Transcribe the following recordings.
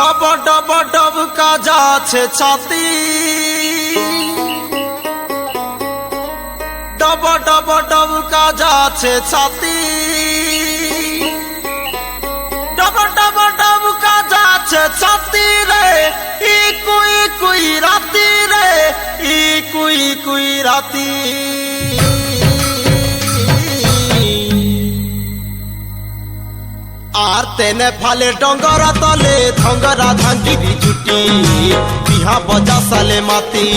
ডব ডব ডব কাজা আছে ছাতি, ডব ডব ডব কাজা আছে ছাতি, ডব ডব ডব কাজা আছে ছাতি রে, ইকুই কুই রাতি রে, ইকুই কুই রাতি। আর তেনে ফালে ডঙ্গরা তলে ধঙ্গরা ধাঙ্গিরি জুটি, বিহা বজা সালে মাতি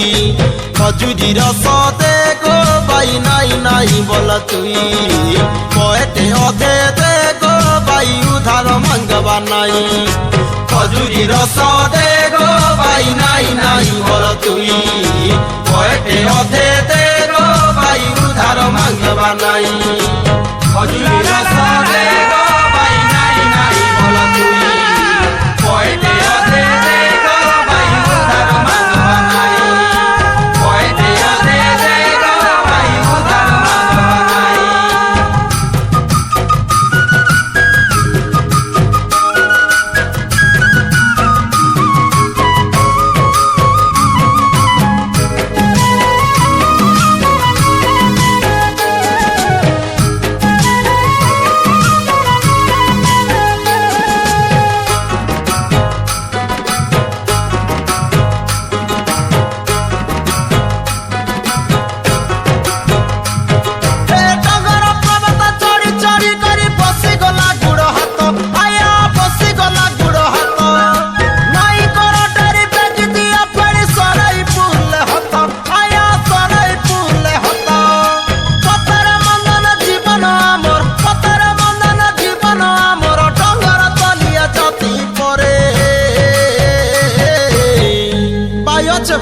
খজুরি রস দে গো বাই নাই নাই বল তুই, পয়েটে অধে দে গো বাই উধার মাঙ্গবা নাই, খজুরি রস দে গো বাই নাই নাই বল তুই, পয়েটে অধে দে গো বাই উধার মাঙ্গবা নাই, খজুরি রস দে গো বাই নাই নাই বল তুই, পয়েটে অধে দে গো বাই উধার মাঙ্গবা নাই, পয়েটে অধে দে গো বাই উধার মাঙ্গবা নাই।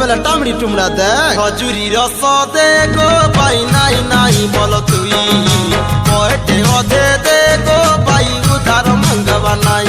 বেলা টামড়ি টুমড়া দে, খজুরি রস দে গো বাই নাই নাই বল তুই, পয়েটে অধে দে গো বাই উধার মাঙ্গবা নাই।